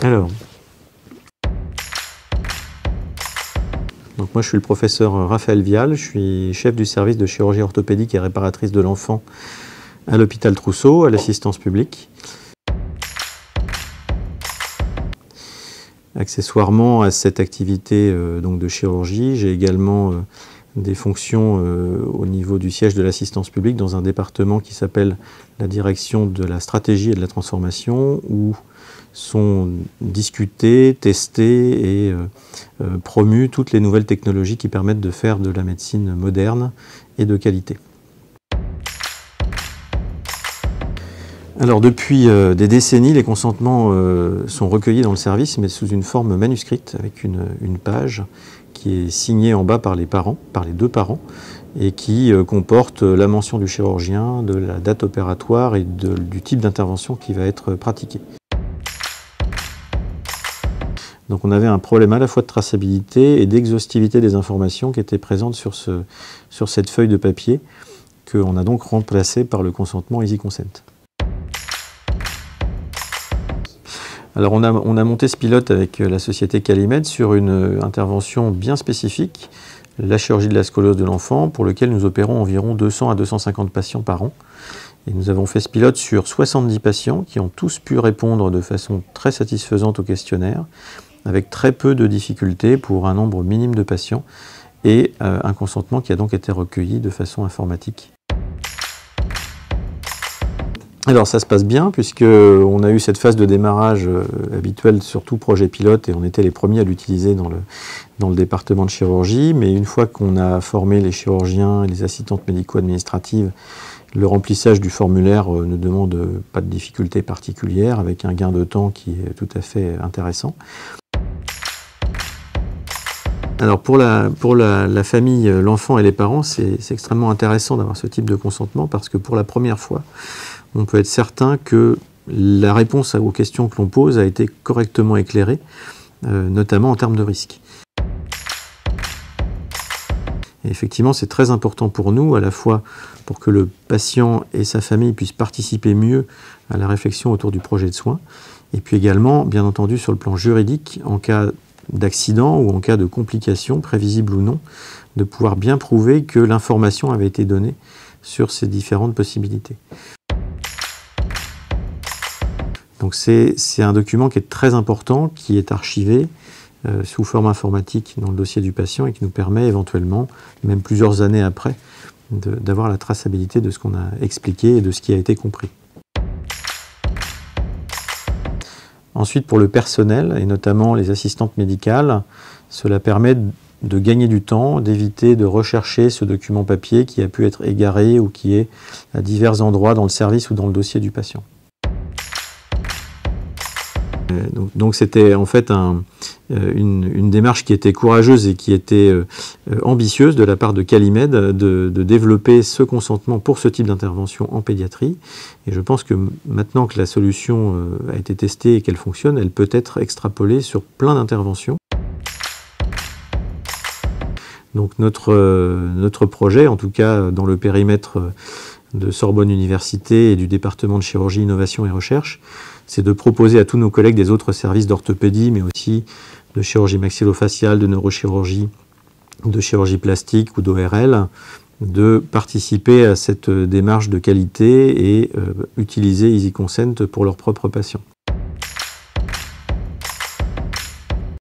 Alors, donc moi je suis le professeur Raphaël Vial, je suis chef du service de chirurgie orthopédique et réparatrice de l'enfant à l'hôpital Trousseau, à l'assistance publique. Accessoirement à cette activité donc de chirurgie, j'ai également des fonctions au niveau du siège de l'assistance publique dans un département qui s'appelle la direction de la stratégie et de la transformation, où sont discutées, testées et promues toutes les nouvelles technologies qui permettent de faire de la médecine moderne et de qualité. Alors depuis des décennies, les consentements sont recueillis dans le service, mais sous une forme manuscrite, avec une page qui est signée en bas par les deux parents, et qui comporte la mention du chirurgien, de la date opératoire et du type d'intervention qui va être pratiquée. Donc on avait un problème à la fois de traçabilité et d'exhaustivité des informations qui étaient présentes sur cette feuille de papier, qu'on a donc remplacé par le consentement EasyConsent. Alors on a monté ce pilote avec la société Calimed sur une intervention bien spécifique, la chirurgie de la scoliose de l'enfant, pour lequel nous opérons environ 200 à 250 patients par an. Et nous avons fait ce pilote sur 70 patients qui ont tous pu répondre de façon très satisfaisante au questionnaire, avec très peu de difficultés pour un nombre minime de patients, et un consentement qui a donc été recueilli de façon informatique. Alors ça se passe bien, puisqu'on a eu cette phase de démarrage habituelle sur tout projet pilote, et on était les premiers à l'utiliser dans le département de chirurgie. Mais une fois qu'on a formé les chirurgiens et les assistantes médico-administratives, le remplissage du formulaire ne demande pas de difficulté particulière, avec un gain de temps qui est tout à fait intéressant. Alors pour la famille, l'enfant et les parents, c'est extrêmement intéressant d'avoir ce type de consentement, parce que pour la première fois, on peut être certain que la réponse aux questions que l'on pose a été correctement éclairée, notamment en termes de risque. Et effectivement, c'est très important pour nous, à la fois pour que le patient et sa famille puissent participer mieux à la réflexion autour du projet de soins, et puis également, bien entendu, sur le plan juridique, en cas d'accident ou en cas de complications, prévisibles ou non, de pouvoir bien prouver que l'information avait été donnée sur ces différentes possibilités. Donc c'est un document qui est très important, qui est archivé sous forme informatique dans le dossier du patient et qui nous permet éventuellement, même plusieurs années après, d'avoir la traçabilité de ce qu'on a expliqué et de ce qui a été compris. Ensuite, pour le personnel, et notamment les assistantes médicales, cela permet de gagner du temps, d'éviter de rechercher ce document papier qui a pu être égaré ou qui est à divers endroits dans le service ou dans le dossier du patient. Donc c'était en fait une démarche qui était courageuse et qui était ambitieuse de la part de Calimed de développer ce consentement pour ce type d'intervention en pédiatrie. Et je pense que maintenant que la solution a été testée et qu'elle fonctionne, elle peut être extrapolée sur plein d'interventions. Donc notre projet, en tout cas dans le périmètre de Sorbonne Université et du département de chirurgie, innovation et recherche, c'est de proposer à tous nos collègues des autres services d'orthopédie, mais aussi de chirurgie maxillofaciale, de neurochirurgie, de chirurgie plastique ou d'ORL, de participer à cette démarche de qualité et utiliser EasyConsent pour leurs propres patients.